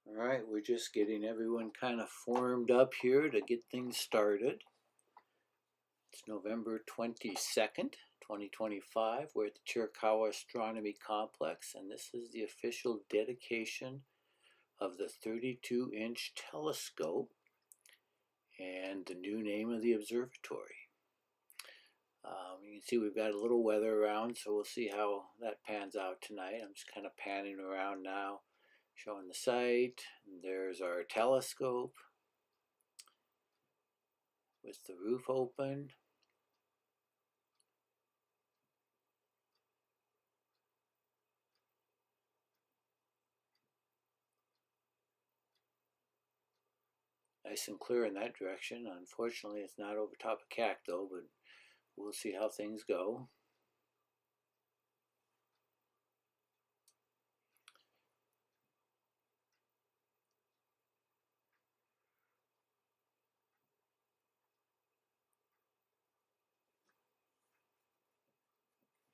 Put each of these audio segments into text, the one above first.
All right, we're just getting everyone kind of formed up here to get things started. It's November 22nd, 2025. We're at the Chiricahua Astronomy Complex, and this is the official dedication of the 32-inch telescope and the new name of the observatory. You can see we've got a little weather around, so we'll see how that pans out tonight. I'm just kind of panning around now, showing the site. And there's our telescope with the roof open. Nice and clear in that direction. Unfortunately, it's not over top of CAC though, but we'll see how things go.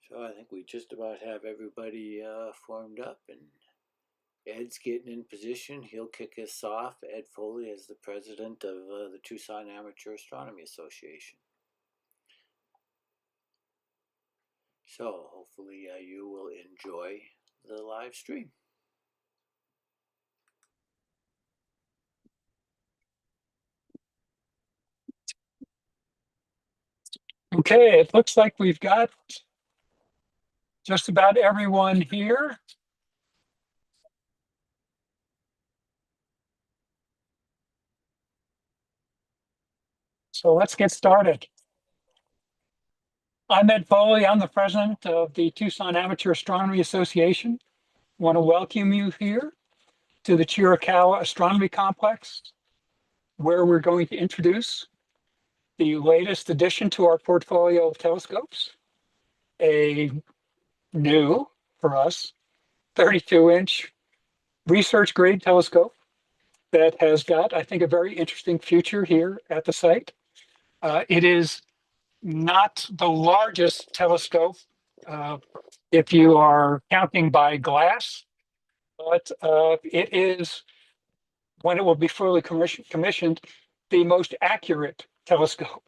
So I think we just about have everybody formed up, and Ed's getting in position. He'll kick us off. Ed Foley is the president of the Tucson Amateur Astronomy Association. So hopefully you will enjoy the live stream. Okay, it looks like we've got just about everyone here. So let's get started. I'm Ed Foley. I'm the president of the Tucson Amateur Astronomy Association. I want to welcome you here to the Chiricahua Astronomy Complex, where we're going to introduce the latest addition to our portfolio of telescopes, a new, for us, 32-inch research grade telescope that has got, I think, a very interesting future here at the site. It is not the largest telescope if you are counting by glass, but it is, when it will be fully commissioned, the most accurate telescope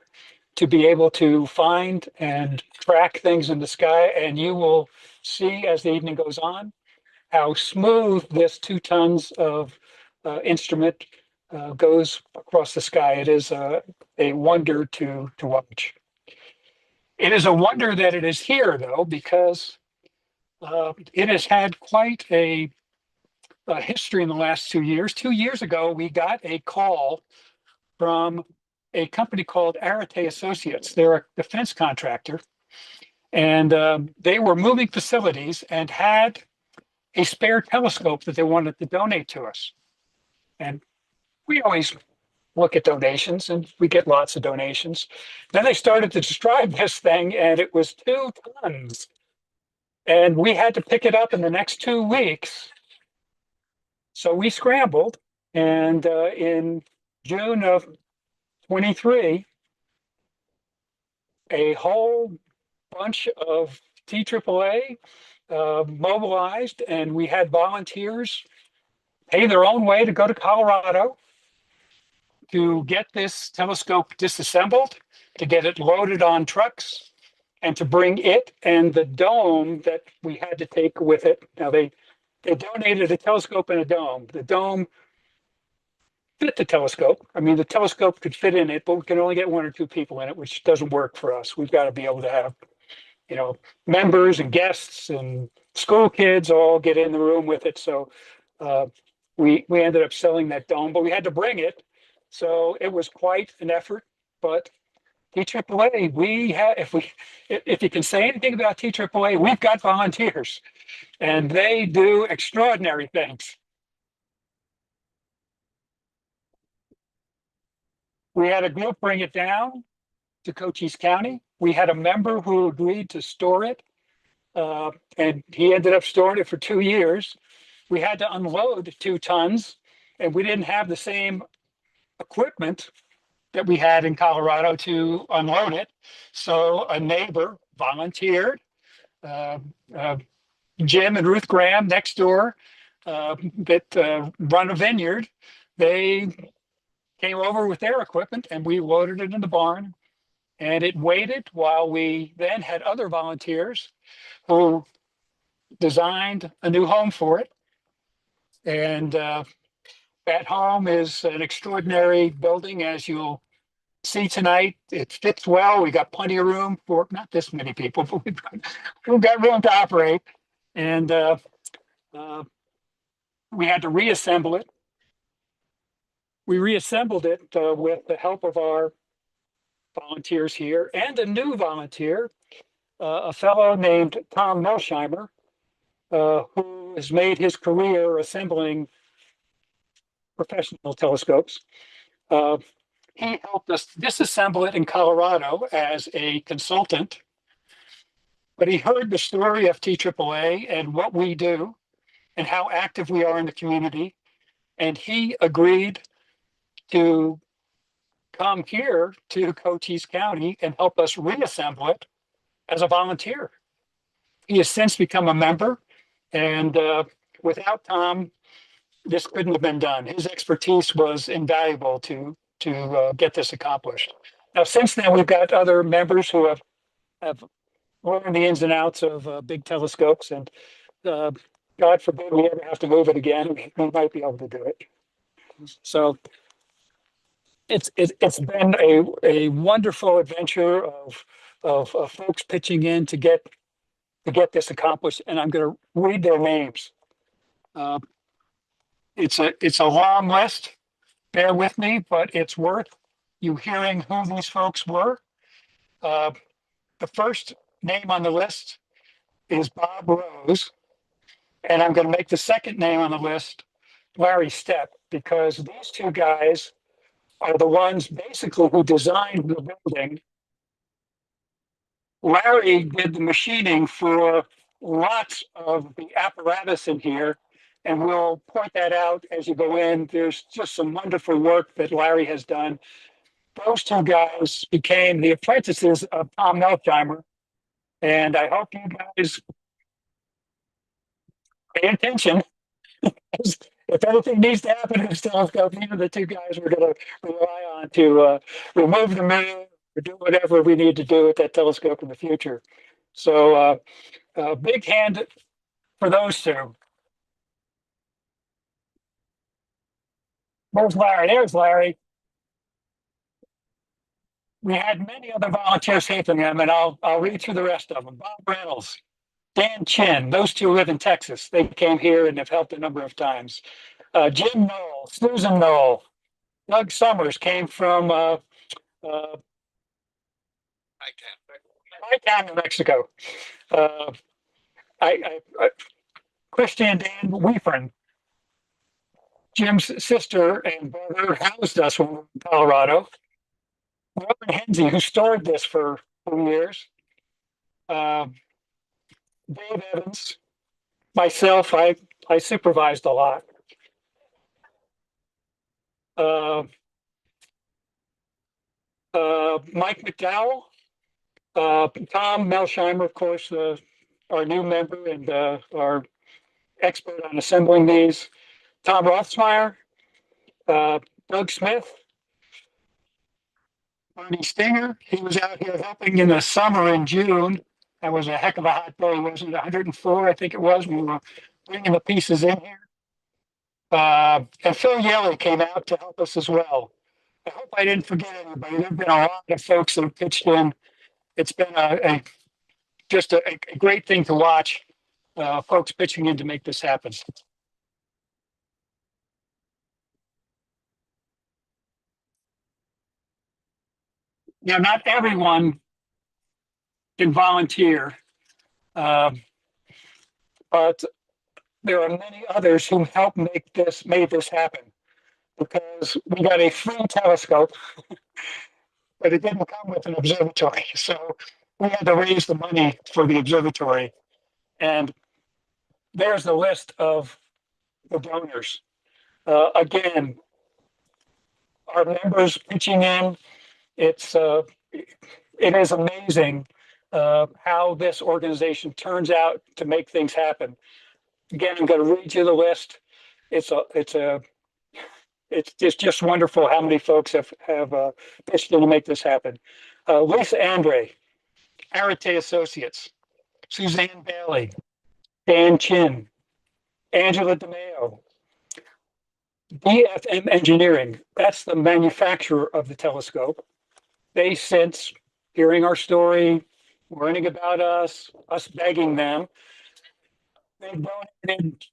to be able to find and track things in the sky. And you will see as the evening goes on how smooth this 2 tons of instrument goes across the sky. It is a wonder to watch. It is a wonder that it is here, though, because it has had quite a history in the last 2 years. 2 years ago, we got a call from a company called Arete Associates. They're a defense contractor, and they were moving facilities and had a spare telescope that they wanted to donate to us. And we always look at donations, and we get lots of donations. Then they started to describe this thing, and it was 2 tons. And we had to pick it up in the next 2 weeks. So we scrambled, and in June of 23, a whole bunch of TAAA mobilized, and we had volunteers pay their own way to go to Colorado to get this telescope disassembled, to get it loaded on trucks, and to bring it and the dome that we had to take with it. Now, they donated a telescope and a dome. The dome fit the telescope. I mean, the telescope could fit in it, but we can only get 1 or 2 people in it, which doesn't work for us. We've got to be able to have, members and guests and school kids all get in the room with it. So we ended up selling that dome, but we had to bring it. So it was quite an effort. But TAAA, if you can say anything about TAAA, we've got volunteers, and they do extraordinary things. We had a group bring it down to Cochise County. We had a member who agreed to store it, and he ended up storing it for 2 years. We had to unload 2 tons, and we didn't have the same equipment that we had in Colorado to unload it. So a neighbor volunteered, Jim and Ruth Graham next door that run a vineyard. They came over with their equipment and we loaded it in the barn, and it waited while we then had other volunteers who designed a new home for it. And that home is an extraordinary building, as you'll see tonight. It fits well. We got plenty of room for not this many people, but we've got room to operate. And uh, we had to reassemble it. We reassembled it with the help of our volunteers here and a new volunteer, a fellow named Tom Melsheimer, who has made his career assembling professional telescopes. He helped us disassemble it in Colorado as a consultant, but he heard the story of TAAA and what we do and how active we are in the community. And he agreed to come here to Cochise County and help us reassemble it as a volunteer. He has since become a member, and without Tom, this couldn't have been done. His expertise was invaluable to get this accomplished. Now, since then, we've got other members who have learned the ins and outs of big telescopes, and God forbid we ever have to move it again, we might be able to do it. So it's been a wonderful adventure of folks pitching in to get this accomplished, and I'm going to read their names. It's a long list. Bear with me, but it's worth you hearing who these folks were. The first name on the list is Bob Rose, and I'm going to make the second name on the list Larry Stepp, because these two guys are the ones basically who designed the building. Larry did the machining for lots of the apparatus in here, and we'll point that out as you go in. There's just some wonderful work that Larry has done. Those two guys became the apprentices of Tom Melsheimer, and I hope you guys pay attention. If anything needs to happen in this telescope, these are the two guys we're going to rely on to remove the mirror or do whatever we need to do with that telescope in the future. So big hand for those two. Where's Larry? There's Larry. We had many other volunteers helping him, and I'll read through the rest of them. Bob Reynolds, Dan Chin, those two live in Texas. They came here and have helped a number of times. Jim Knoll, Susan Knoll, Doug Summers came from New Mexico. Christian Dan Weefern, Jim's sister and brother, housed us when we were in Colorado. Robert Henze, who stored this for 2 years. Dave Evans, myself, I supervised a lot. Mike McDowell, Tom Melsheimer, of course, our new member and our expert on assembling these. Tom Rothsmeyer, Doug Smith, Bernie Stinger. He was out here helping in the summer in June. That was a heck of a hot day, wasn't it? 104, I think it was. We were bringing the pieces in here. And Phil Yelly came out to help us as well. I hope I didn't forget anybody. There have been a lot of folks that have pitched in. It's been just a great thing to watch, folks pitching in to make this happen. Now, not everyone can volunteer, but there are many others who helped made this happen, because we got a free telescope, but it didn't come with an observatory. So we had to raise the money for the observatory. And there's the list of the donors. Again, our members pitching in. It is amazing how this organization turns out to make things happen. Again, I'm going to read you the list. It's just wonderful how many folks have pitched in to make this happen. Lisa Andre, Arate Associates, Suzanne Bailey, Dan Chin, Angela DeMeo, DFM Engineering. That's the manufacturer of the telescope. They, since hearing our story, learning about us begging them, they've donated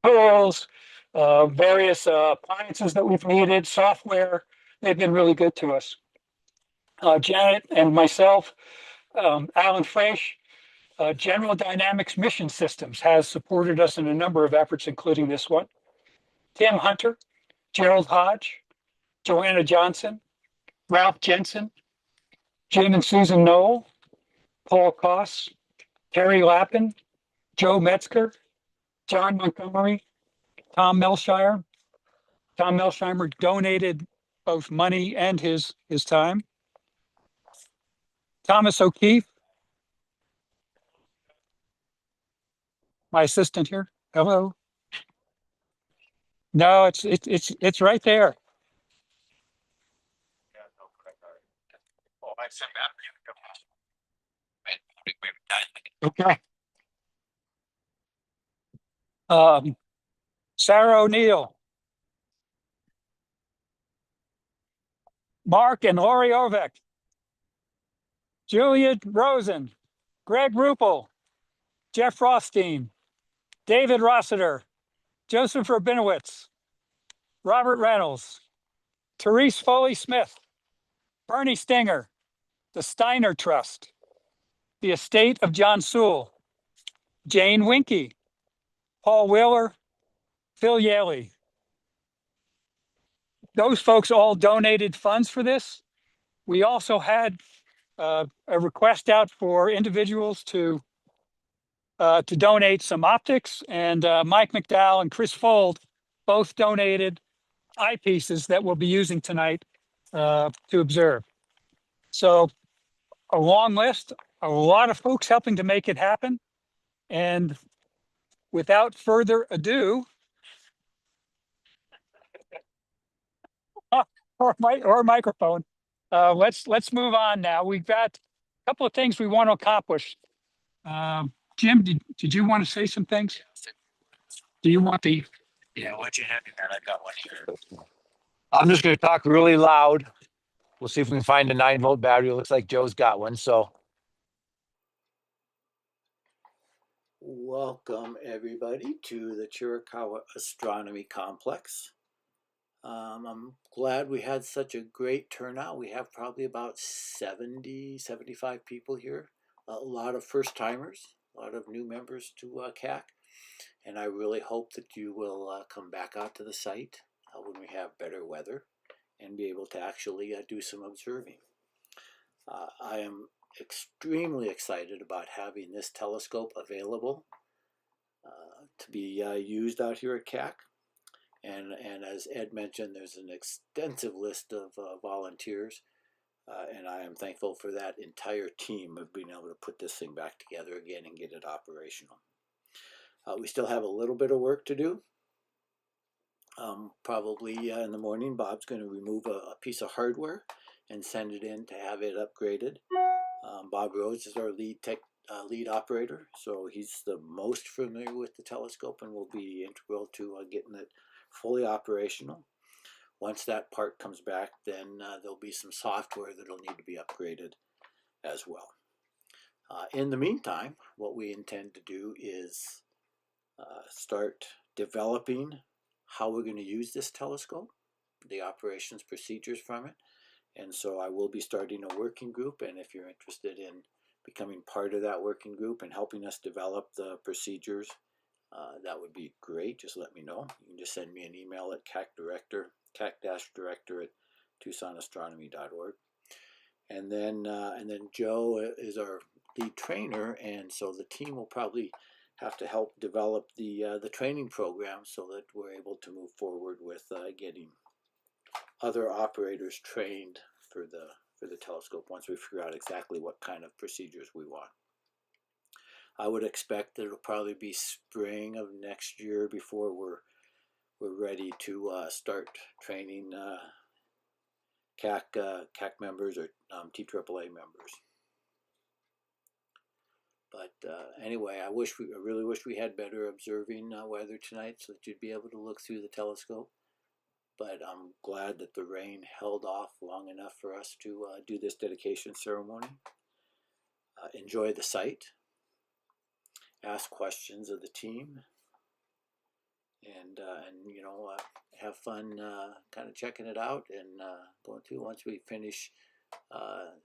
tools, various appliances that we've needed, software. They've been really good to us. Janet and myself, Alan Fraisch, General Dynamics Mission Systems has supported us in a number of efforts, including this one. Tim Hunter, Gerald Hodge, Joanna Johnson, Ralph Jensen, Jim and Susan Knoll, Paul Koss, Terry Lappin, Joe Metzger, John Montgomery, Tom Melshire. Tom Melsheimer donated both money and his time. Thomas O'Keefe, my assistant here. Hello. No, it's right there. Okay. Sarah O'Neill, Mark and Lori Ovek, Julia Rosen, Greg Ruppel, Jeff Rothstein, David Rossiter, Joseph Rabinowitz, Robert Reynolds, Therese Foley Smith, Bernie Stinger, the Steiner Trust, the estate of John Sewell, Jane Winky, Paul Wheeler, Phil Yaley. Those folks all donated funds for this. We also had a request out for individuals to donate some optics, and Mike McDowell and Chris Fold both donated eyepieces that we'll be using tonight to observe. So a long list, a lot of folks helping to make it happen. And without further ado, or microphone, let's move on now. We've got a couple of things we want to accomplish. Jim, did you want to say some things? Do you want the? Yeah, what you have in that? I've got one here. I'm just going to talk really loud. We'll see if we can find a 9-volt battery. It looks like Joe's got one. So, Welcome everybody to the Chiricahua Astronomy Complex. I'm glad we had such a great turnout. We have probably about 75 people here. A lot of first timers, a lot of new members to CAC. And I really hope that you will come back out to the site when we have better weather and be able to actually do some observing. I am extremely excited about having this telescope available to be used out here at CAC. And as Ed mentioned, there's an extensive list of volunteers, and I am thankful for that entire team of being able to put this thing back together again and get it operational. We still have a little bit of work to do. Probably in the morning, Bob's going to remove a piece of hardware and send it in to have it upgraded. Bob Rhodes is our lead operator, so he's the most familiar with the telescope and will be integral to getting it fully operational. Once that part comes back, then there'll be some software that'll need to be upgraded as well. In the meantime, what we intend to do is start developing how we're going to use this telescope, the operations procedures from it. And so I will be starting a working group, and if you're interested in becoming part of that working group and helping us develop the procedures, that would be great. Just let me know. You can just send me an email at cac-director at tucsonastronomy.org. And then Joe is our lead trainer, and so the team will probably have to help develop the training program so that we're able to move forward with getting other operators trained for the telescope once we figure out exactly what kind of procedures we want. I would expect that it'll probably be spring of next year before we're ready to start training CAC members or TAAA members. But anyway, I really wish we had better observing weather tonight so that you'd be able to look through the telescope. But I'm glad that the rain held off long enough for us to do this dedication ceremony. Enjoy the site, ask questions of the team, and you know, have fun kind of checking it out and going through. Once we finish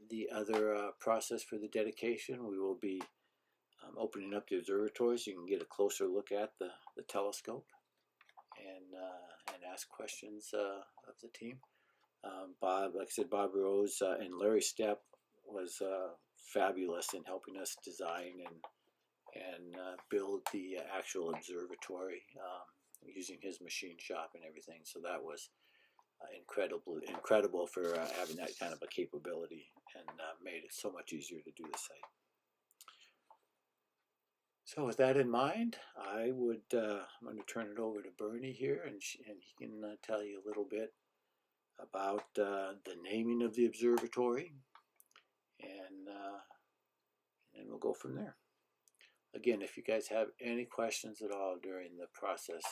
the other process for the dedication, we will be opening up the observatory so you can get a closer look at the telescope and ask questions of the team. Bob, like I said, Bob Rose and Larry Stepp was fabulous in helping us design and build the actual observatory using his machine shop and everything. So that was incredible for having that kind of a capability, and made it so much easier to do the site. So with that in mind, I'm going to turn it over to Bernie here, and he can tell you a little bit about the naming of the observatory, and we'll go from there. Again, if you guys have any questions at all during the process,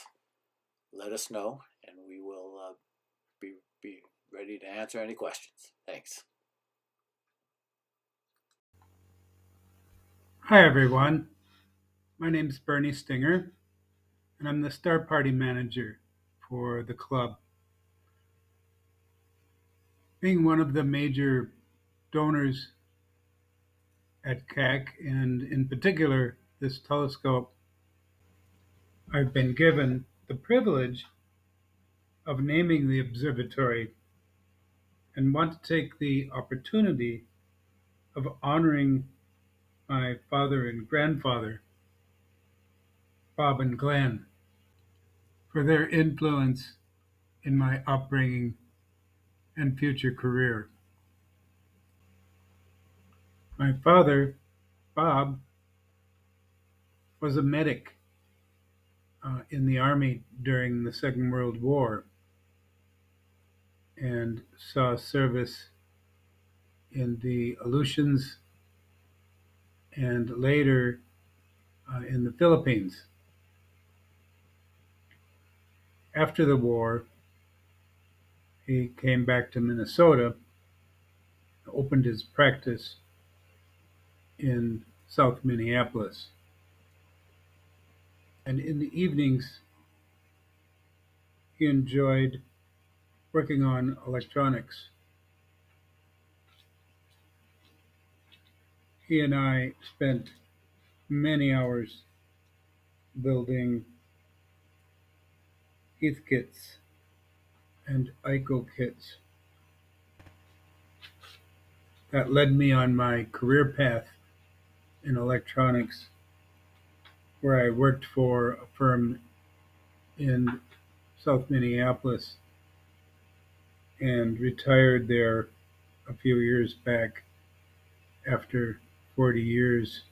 let us know, and we will be ready to answer any questions. Thanks. Hi everyone, my name is Bernie Stinger, and I'm the Star Party Manager for the club. Being one of the major donors at CAC, and in particular this telescope, I've been given the privilege of naming the observatory and want to take the opportunity of honoring my father and grandfather, Bob and Glenn, for their influence in my upbringing and future career. My father, Bob, was a medic in the Army during the Second World War and saw service in the Aleutians and later in the Philippines. After the war, he came back to Minnesota, opened his practice in South Minneapolis. And in the evenings, he enjoyed working on electronics. He and I spent many hours building Heathkits and ICO kits. That led me on my career path in electronics, where I worked for a firm in South Minneapolis and retired there a few years back after 40 years.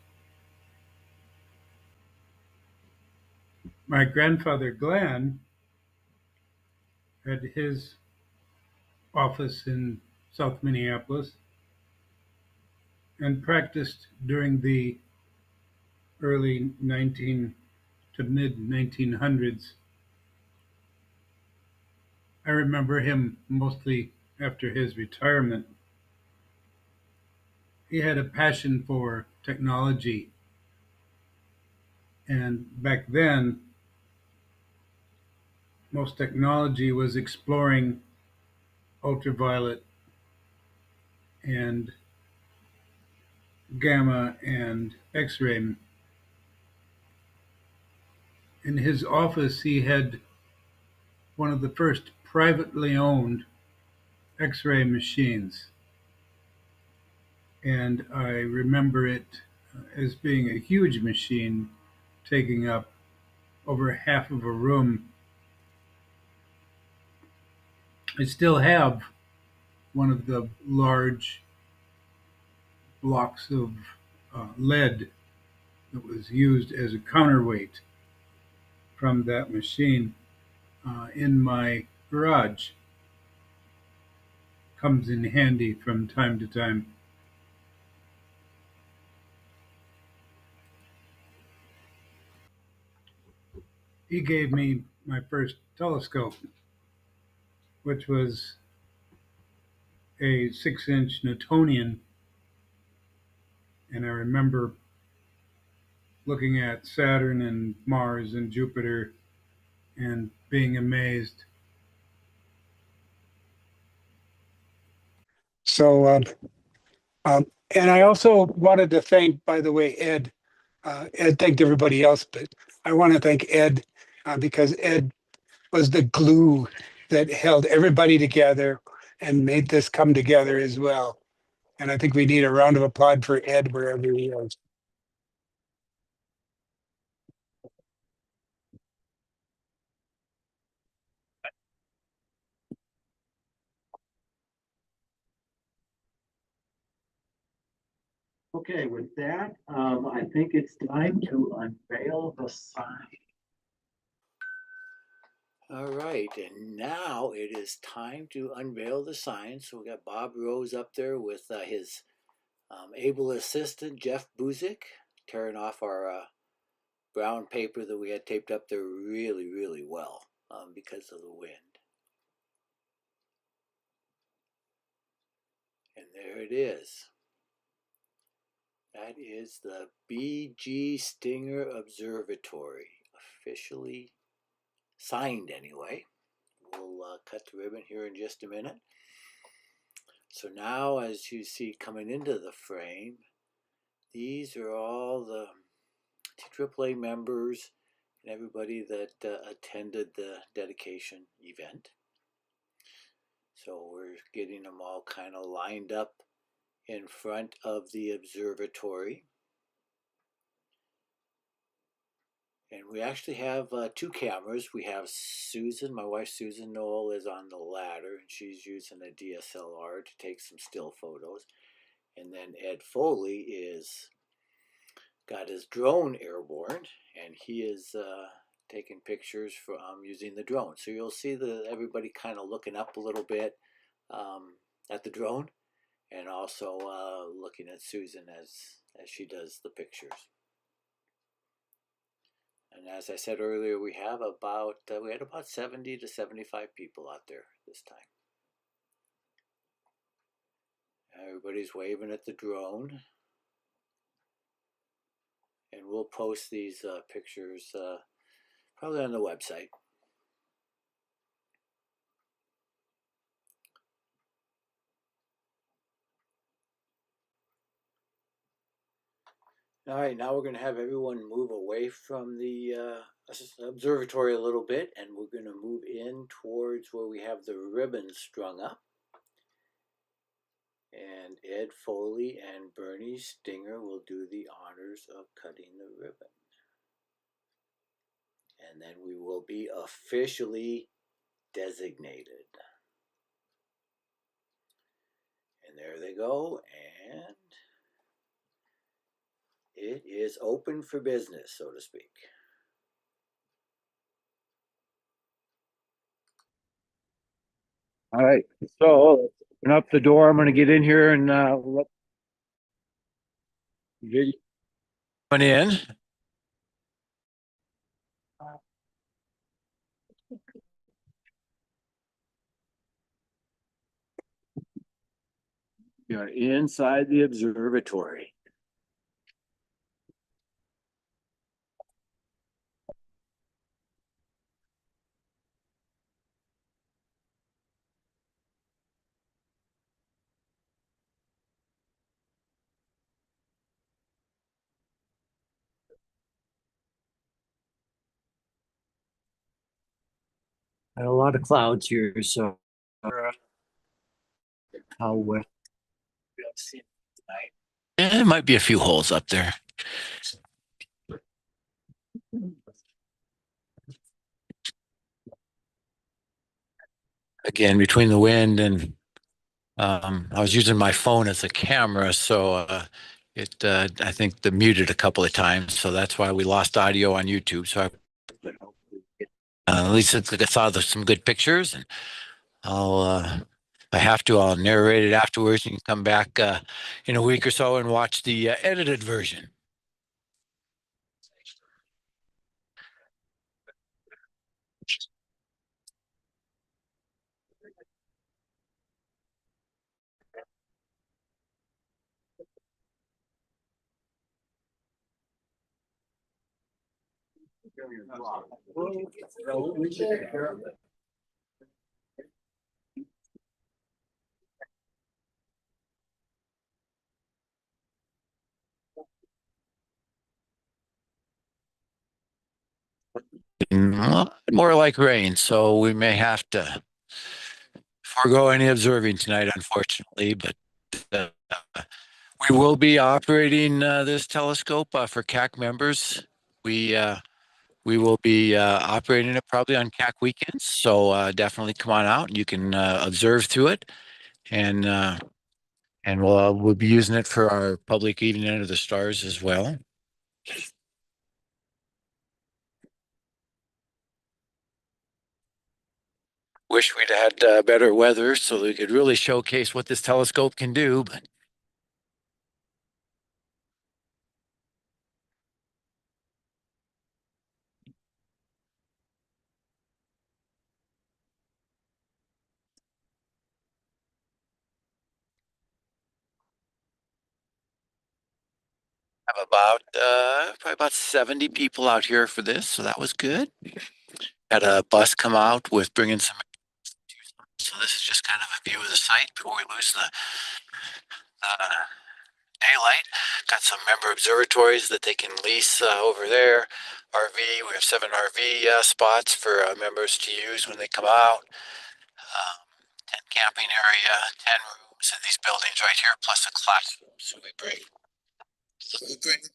My grandfather Glenn had his office in South Minneapolis and practiced during the early to mid 1900s. I remember him mostly after his retirement. He had a passion for technology, and back then most technology was exploring ultraviolet and gamma and X-ray. In his office, he had one of the first privately owned X-ray machines, and I remember it as being a huge machine taking up over half of a room. I still have one of the large blocks of lead that was used as a counterweight from that machine in my garage. Comes in handy from time to time. He gave me my first telescope, which was a 6-inch Newtonian, and I remember looking at Saturn and Mars and Jupiter and being amazed. So, and I also wanted to thank, by the way, Ed. Ed thanked everybody else, but I want to thank Ed because Ed was the glue that held everybody together and made this come together as well. And I think we need a round of applause for Ed wherever he is. Okay, with that, I think it's time to unveil the sign. All right, and now it is time to unveil the sign. So we got Bob Rose up there with his able assistant, Jeff Buzik, tearing off our brown paper that we had taped up there really, really well because of the wind. And there it is. That is the B.G. Stinger Observatory, officially signed anyway. We'll cut the ribbon here in just a minute. So now, as you see coming into the frame, these are all the TAAA members and everybody that attended the dedication event. So we're getting them all kind of lined up in front of the observatory. And we actually have two cameras. We have Susan, my wife Susan Knoll is on the ladder, and she's using a DSLR to take some still photos. And then Ed Foley is got his drone airborne, and he is taking pictures from using the drone. So you'll see everybody kind of looking up a little bit at the drone, and also looking at Susan as she does the pictures. And as I said earlier, we had about 70 to 75 people out there this time. Everybody's waving at the drone. And we'll post these pictures probably on the website. All right, now we're going to have everyone move away from the observatory a little bit, and we're going to move in towards where we have the ribbons strung up. And Ed Foley and Bernie Stinger will do the honors of cutting the ribbon. And then we will be officially designated. And there they go, and it is open for business, so to speak. All right, so open up the door. I'm going to get in here and let video come in. We are inside the observatory. Got a lot of clouds here, so how wet we'll see it tonight. There might be a few holes up there. Again, between the wind and I was using my phone as a camera, so I think the muted a couple of times, so that's why we lost audio on YouTube. So at least I saw some good pictures, and if I have to, I'll narrate it afterwards. You can come back in a week or so and watch the edited version. More like rain, so we may have to forego any observing tonight, unfortunately. But uh, we will be operating this telescope for CAC members. We will be operating it probably on CAC weekends, so definitely come on out. You can observe through it, and we'll be using it for our public evening under the stars as well. Wish we'd had better weather so we could really showcase what this telescope can do, but have about probably about 70 people out here for this, so that was good. Had a bus come out with bringing some. So this is just kind of a view of the site before we lose the daylight. Got some member observatories that they can lease over there. RV, we have 7 RV spots for members to use when they come out. 10 camping area, 10 rooms in these buildings right here, plus a classroom. So we bring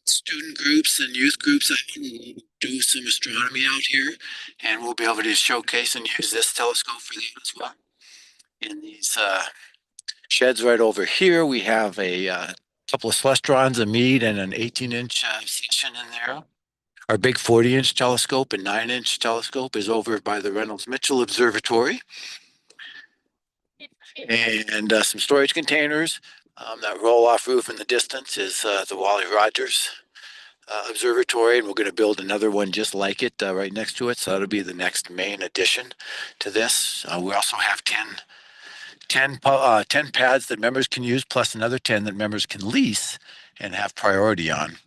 student groups and youth groups out and do some astronomy out here, and we'll be able to showcase and use this telescope for them as well. In these sheds right over here, we have a couple of celestrons, a Meade, and an 18-inch station in there. Our big 40-inch telescope and 9-inch telescope is over by the Reynolds Mitchell Observatory. And some storage containers. That roll-off roof in the distance is the Wally Rogers Observatory, and we're going to build another one just like it right next to it. So that'll be the next main addition to this. We also have 10 pads that members can use, plus another 10 that members can lease and have priority on.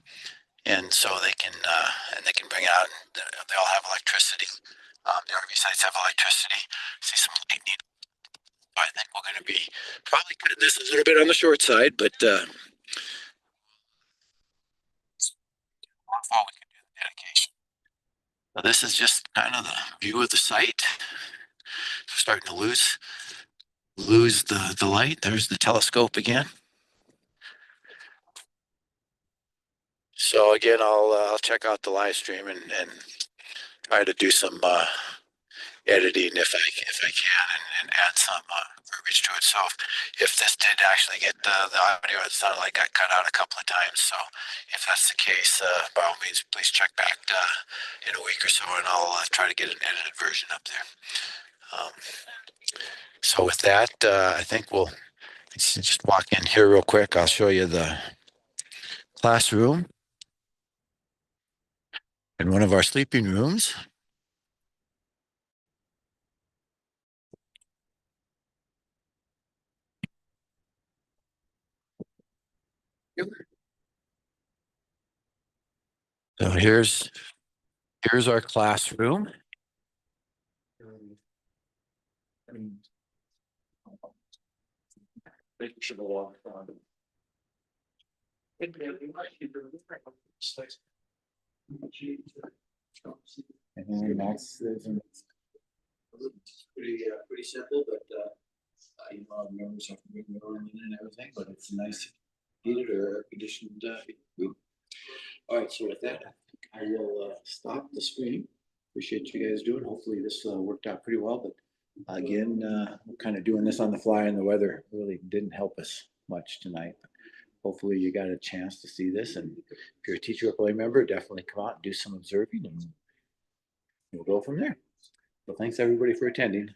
And so they can bring it out. They all have electricity. The RV sites have electricity. See some lightning. I think we're going to be probably cutting this a little bit on the short side, but we can do the dedication. So this is just kind of the view of the site. We're starting to lose the light. There's the telescope again. So again, I'll check out the live stream and try to do some editing if I can and add some verbiage to it. So if this did actually get the audio, it sounded like got cut out a couple of times. So if that's the case, by all means, please check back in a week or so, and I'll try to get an edited version up there. So with that, I think we'll just walk in here real quick. I'll show you the classroom and one of our sleeping rooms. So here's our classroom. And that's pretty simple, but you know, members have to bring their own in and everything, but it's a nice heated or air conditioned room. All right, so with that, I will stop the stream. Appreciate you guys doing. Hopefully this worked out pretty well, but again, we're kind of doing this on the fly, and the weather really didn't help us much tonight. hopefully you got a chance to see this. And if you're a TAAA member, definitely come out and do some observing, and we'll go from there. So thanks everybody for attending.